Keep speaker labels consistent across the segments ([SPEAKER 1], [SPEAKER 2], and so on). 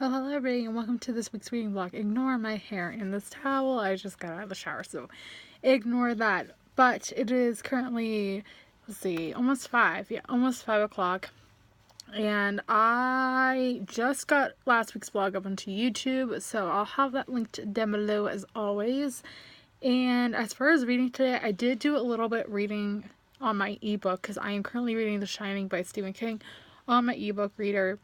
[SPEAKER 1] Oh, hello everybody, and welcome to this week's reading vlog. Ignore my hair in this towel. I just got out of the shower, so ignore that. But it is currently, let's see, almost 5. Yeah, almost 5 o'clock. And I just got last week's vlog up onto YouTube, so I'll have that linked down below as always. And as far as reading today, I did do a little bit reading on my ebook because I am currently reading The Shining by Stephen King on my ebook reader.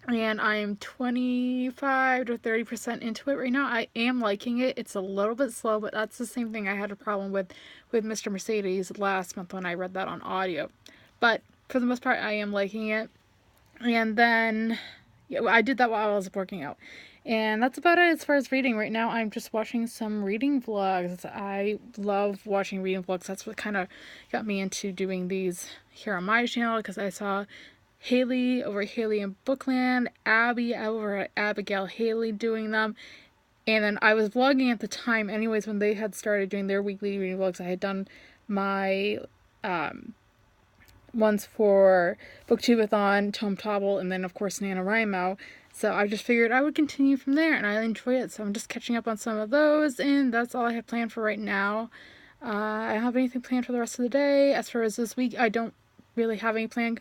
[SPEAKER 1] And I'm 25 to 30% into it right now. I am liking it. It's a little bit slow, but that's the same thing I had a problem with Mr. Mercedes last month when I read that on audio. But for the most part, I am liking it. And then yeah, I did that while I was working out. And that's about it as far as reading. Right now, I'm just watching some reading vlogs. I love watching reading vlogs. That's what kind of got me into doing these here on my channel, because I saw Haley over Haley in Bookland, Abby over at Abigail Haley doing them. And then I was vlogging at the time anyways when they had started doing their weekly reading vlogs. I had done my ones for Booktubeathon, Tome Tobble, and then of course NaNoWriMo. So I just figured I would continue from there, and I enjoy it. So I'm just catching up on some of those, and that's all I have planned for right now. I don't have anything planned for the rest of the day. As far as this week, I don't really have anything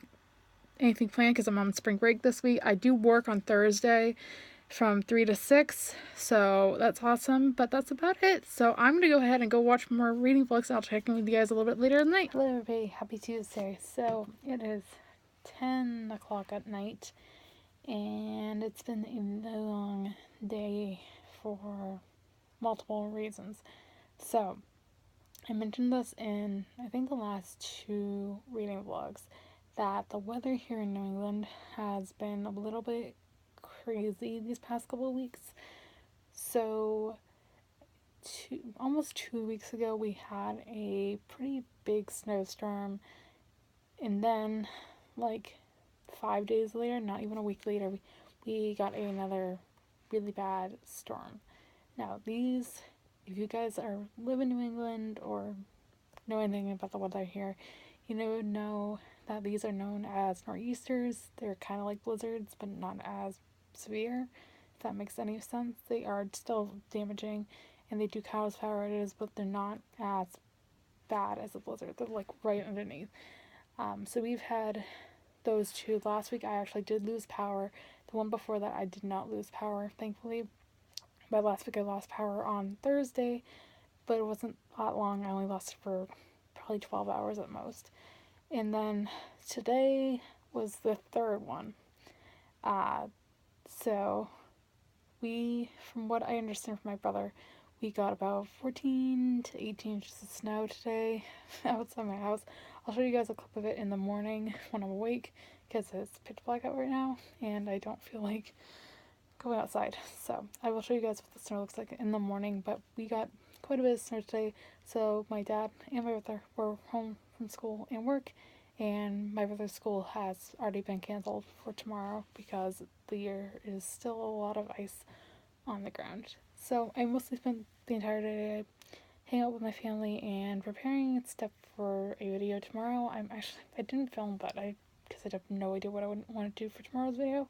[SPEAKER 1] planned because I'm on spring break this week. I do work on Thursday from 3 to 6, so that's awesome, but that's about it. So I'm going to go ahead and go watch more reading vlogs. I'll check in with you guys a little bit later in the night. Hello everybody, happy Tuesday. So it is 10 o'clock at night, and it's been a long day for multiple reasons. So I mentioned this in, I think, the last 2 reading vlogs, that the weather here in New England has been a little bit crazy these past couple of weeks. So almost 2 weeks ago we had a pretty big snowstorm, and then like 5 days later, not even a week later, we got another really bad storm. Now these, if you guys live in New England or know anything about the weather here, you know that these are known as nor'easters. They're kind of like blizzards, but not as severe, if that makes any sense. They are still damaging, and they do cause power outages, but they're not as bad as a blizzard. They're like right underneath. So we've had those 2. Last week I actually did lose power. The one before that I did not lose power, thankfully. But last week I lost power on Thursday, but it wasn't that long. I only lost it for probably 12 hours at most. And then today was the 3rd one. So from what I understand from my brother, we got about 14 to 18 inches of snow today outside my house. I'll show you guys a clip of it in the morning when I'm awake, because it's pitch black out right now and I don't feel like going outside. So I will show you guys what the snow looks like in the morning, but we got quite a bit of snow today. So my dad and my brother were home from school and work, and my brother's school has already been canceled for tomorrow because there is still a lot of ice on the ground. So I mostly spent the entire day hanging out with my family and preparing stuff for a video tomorrow. I didn't film, but because I have no idea what I would want to do for tomorrow's video.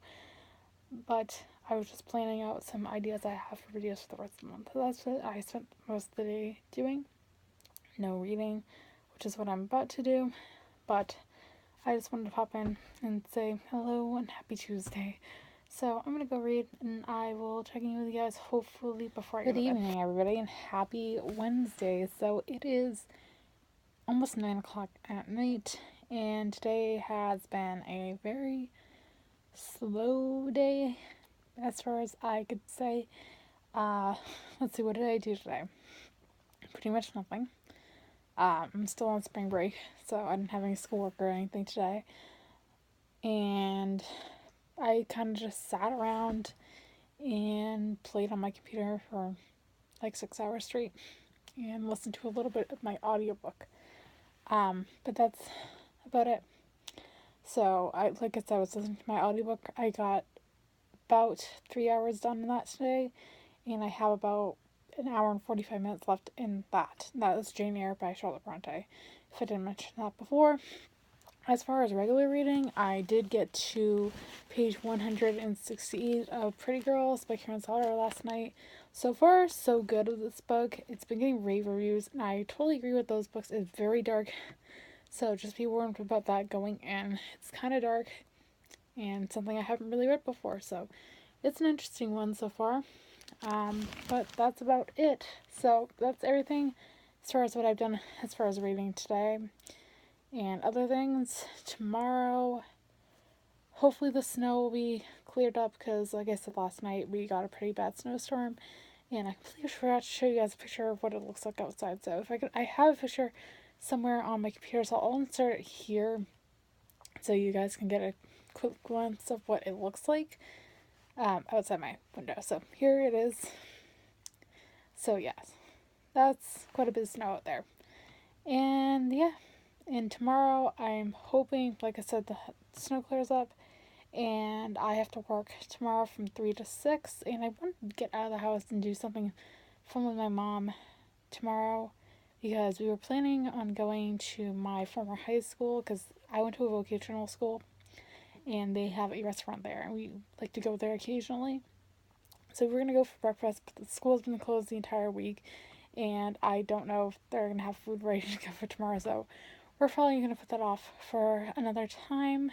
[SPEAKER 1] But I was just planning out some ideas I have for videos for the rest of the month. So that's what I spent most of the day doing. No reading, which is what I'm about to do. But I just wanted to pop in and say hello and happy Tuesday. So I'm going to go read, and I will check in with you guys hopefully before I go to bed. Good evening, everybody, and happy Wednesday. So it is almost 9 o'clock at night, and today has been a very slow day as far as I could say. Let's see, what did I do today? Pretty much nothing. I'm still on spring break, so I didn't have any schoolwork or anything today. And I kind of just sat around and played on my computer for like 6 hours straight and listened to a little bit of my audiobook. But that's about it. So like I said, I was listening to my audiobook. I got about 3 hours done in that today, and I have about an hour and 45 minutes left in that. That is Jane Eyre by Charlotte Bronte, if I didn't mention that before. As far as regular reading, I did get to page 168 of Pretty Girls by Karen Sauter last night. So far, so good with this book. It's been getting rave reviews, and I totally agree with those books. It's very dark, so just be warned about that going in. It's kind of dark, and something I haven't really read before, so it's an interesting one so far. But that's about it. So that's everything as far as what I've done as far as reading today. And other things, tomorrow, hopefully the snow will be cleared up because, like I said last night, we got a pretty bad snowstorm. And I completely forgot to show you guys a picture of what it looks like outside. So if I have a picture somewhere on my computer, so I'll insert it here so you guys can get a quick glimpse of what it looks like outside my window. So here it is. So yes, that's quite a bit of snow out there. And yeah, and tomorrow I'm hoping, like I said, the snow clears up and I have to work tomorrow from 3 to 6, and I want to get out of the house and do something fun with my mom tomorrow because we were planning on going to my former high school because I went to a vocational school and they have a restaurant there and we like to go there occasionally. So we're going to go for breakfast, but the school's been closed the entire week and I don't know if they're going to have food ready to go for tomorrow, so we're probably going to put that off for another time.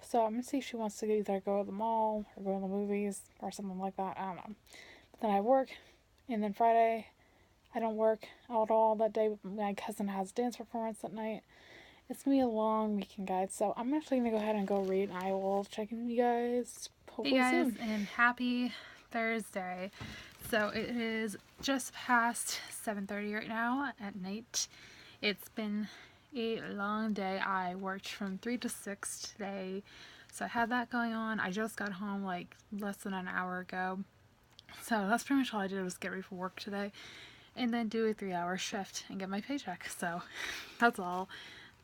[SPEAKER 1] So I'm going to see if she wants to either go to the mall or go to the movies or something like that. I don't know. But then I work, and then Friday I don't work at all that day. My cousin has a dance performance that night. It's going to be a long weekend, guys. So I'm actually going to go ahead and go read, and I will check in with you guys hopefully
[SPEAKER 2] Hey guys,
[SPEAKER 1] soon.
[SPEAKER 2] and happy Thursday. So it is just past 7:30 right now at night. It's been a long day. I worked from 3 to 6 today, so I had that going on. I just got home like less than an hour ago. So that's pretty much all I did was get ready for work today and then do a 3-hour shift and get my paycheck. So that's all.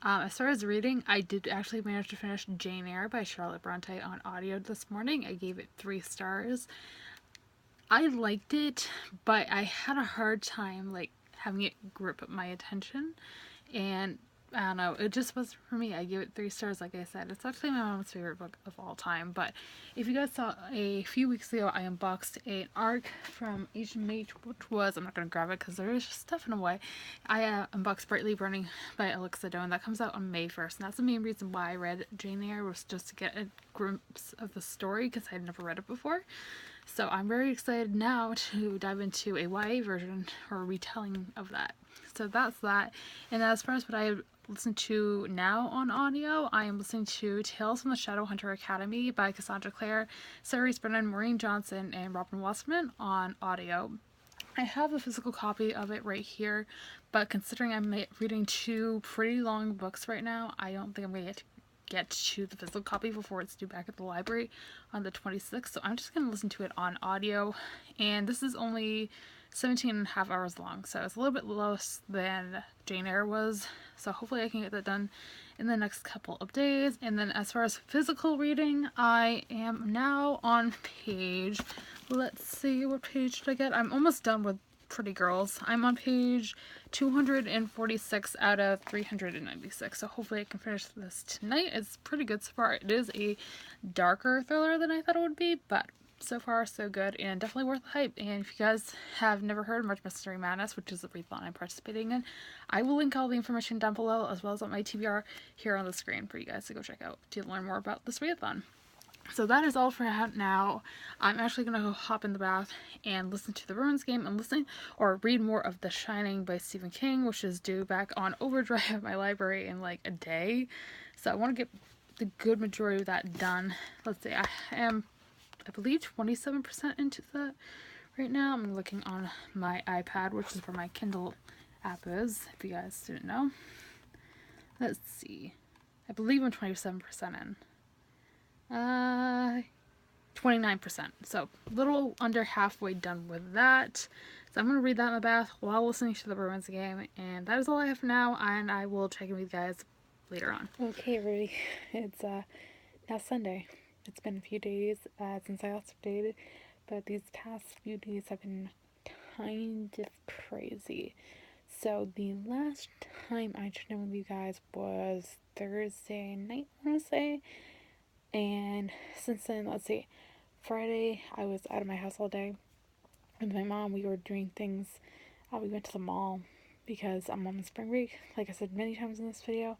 [SPEAKER 2] As far as reading, I did actually manage to finish Jane Eyre by Charlotte Bronte on audio this morning. I gave it 3 stars. I liked it, but I had a hard time like having it grip my attention, and I don't know, it just wasn't for me. I gave it 3 stars, like I said. It's actually my mom's favorite book of all time. But if you guys saw a few weeks ago, I unboxed an arc from Asian Mage, which was, I'm not going to grab it because there is just stuff in the way. I unboxed Brightly Burning by Alexa Doan. That comes out on May 1st, and that's the main reason why I read Jane Eyre, was just to get a glimpse of the story because I had never read it before. So I'm very excited now to dive into a YA version or retelling of that. So that's that. And as far as what I listen to now on audio, I am listening to Tales from the Shadowhunter Academy by Cassandra Clare, Sarah Reese Brennan, Maureen Johnson, and Robin Wasserman on audio. I have a physical copy of it right here, but considering I'm reading 2 pretty long books right now, I don't think I'm going to get to the physical copy before it's due back at the library on the 26th, so I'm just going to listen to it on audio. And this is only 17 and a half hours long, so it's a little bit less than Jane Eyre was, so hopefully I can get that done in the next couple of days. And then as far as physical reading, I am now on page, let's see, what page did I get? I'm almost done with Pretty Girls. I'm on page 246 out of 396, so hopefully I can finish this tonight. It's pretty good so far. It is a darker thriller than I thought it would be, but so far so good and definitely worth the hype. And if you guys have never heard of March Mystery Madness, which is the readathon I'm participating in, I will link all the information down below as well as on my TBR here on the screen for you guys to go check out to learn more about this readathon. So that is all for now. I'm actually going to go hop in the bath and listen to the Ruins game and listen or read more of The Shining by Stephen King, which is due back on overdrive at my library in like a day. So I want to get the good majority of that done. Let's see, I am, I believe, 27% into that right now. I'm looking on my iPad, which is where my Kindle app is, if you guys didn't know. Let's see. I believe I'm 27% in. 29%. So a little under halfway done with that. So I'm going to read that in the bath while listening to the Bruins game. And that is all I have for now. And I will check in with you guys later on.
[SPEAKER 1] Okay, everybody. It's now Sunday. It's been a few days since I last updated, but these past few days have been kind of crazy. So the last time I checked in with you guys was Thursday night, I want to say. And since then, let's see, Friday I was out of my house all day with my mom. We were doing things. We went to the mall because I'm on spring break, like I said many times in this video.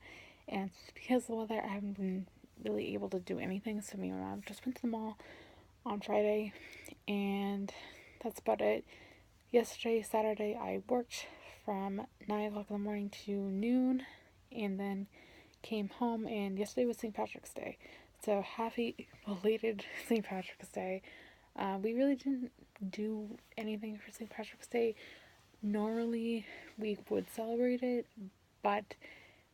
[SPEAKER 1] And because of the weather, I haven't been really able to do anything. So me and my mom just went to the mall on Friday, and that's about it. Yesterday, Saturday, I worked from 9 o'clock in the morning to noon, and then came home, and yesterday was St. Patrick's Day. So happy belated St. Patrick's Day. We really didn't do anything for St. Patrick's Day. Normally, we would celebrate it, but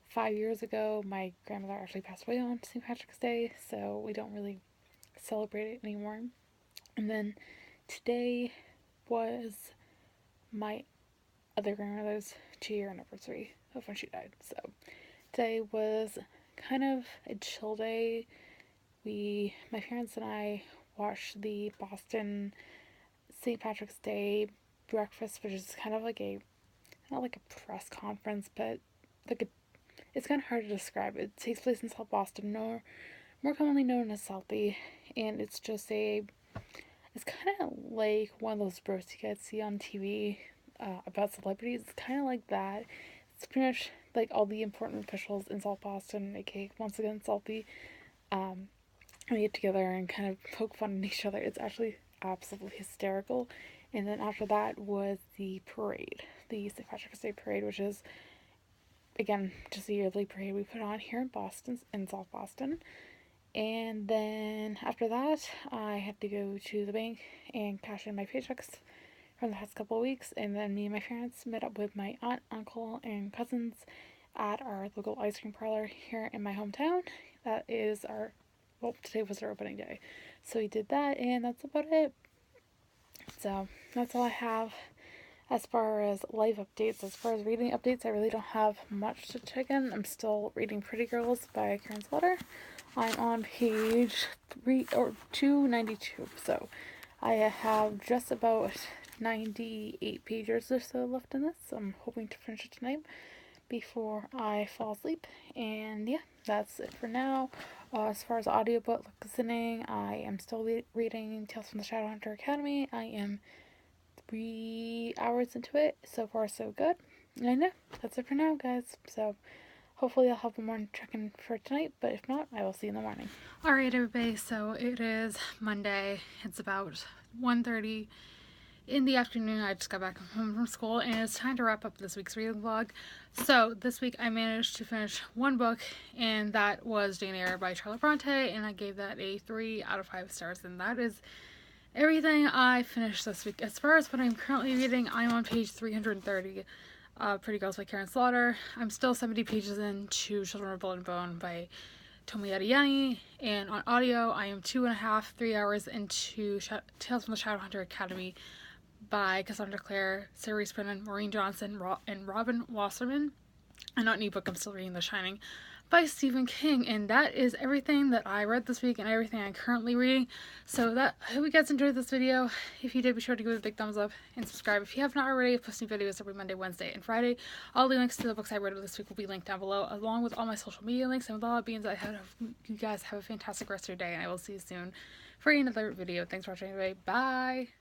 [SPEAKER 1] 5 years ago, my grandmother actually passed away on St. Patrick's Day, so we don't really celebrate it anymore. And then today was my other grandmother's 2-year anniversary of when she died. So today was kind of a chill day. My parents and I watched the Boston St. Patrick's Day breakfast, which is kind of like not like a press conference, but like it's kind of hard to describe. It takes place in South Boston, more commonly known as Southie, and it's kind of like one of those roasts you guys see on TV about celebrities. It's kind of like that. It's pretty much like all the important officials in South Boston, aka once again Southie, we get together and kind of poke fun at each other. It's actually absolutely hysterical. And then after that was the parade, the St. Patrick's Day parade, which is again just a yearly parade we put on here in Boston, in South Boston. And then after that, I had to go to the bank and cash in my paychecks from the past couple of weeks. And then me and my parents met up with my aunt, uncle, and cousins at our local ice cream parlor here in my hometown. Today was our opening day. So we did that, and that's about it. So that's all I have as far as life updates. As far as reading updates, I really don't have much to check in. I'm still reading Pretty Girls by Karen Slaughter. I'm on page 292, so I have just about 98 pages or so left in this. So I'm hoping to finish it tonight before I fall asleep. And yeah, that's it for now. As far as audiobook listening, I am still reading Tales from the Shadowhunter Academy. I am 3 hours into it. So far, so good. And yeah, that's it for now, guys. So hopefully I'll have more check-in for tonight, but if not, I will see you in the morning.
[SPEAKER 2] Alright everybody, so it is Monday. It's about 1:30 in the afternoon. I just got back home from school, and it's time to wrap up this week's reading vlog. So this week I managed to finish one book, and that was Jane Eyre by Charlotte Bronte, and I gave that a 3 out of 5 stars, and that is everything I finished this week. As far as what I'm currently reading, I'm on page 330, Pretty Girls by Karen Slaughter. I'm still 70 pages into Children of Blood and Bone by Tomi Adeyemi, and on audio I am 3 hours into Tales from the Shadowhunter Academy by Cassandra Clare, Cerise Brennan, Maureen Johnson, and Robin Wasserman. And on ebook, I'm still reading The Shining by Stephen King. And that is everything that I read this week and everything I'm currently reading. So I hope you guys enjoyed this video. If you did, be sure to give it a big thumbs up and subscribe. If you have not already, I post new videos every Monday, Wednesday, and Friday. All the links to the books I read this week will be linked down below, along with all my social media links. And with all that being said, you guys have a fantastic rest of your day, and I will see you soon for another video. Thanks for watching, everybody. Bye!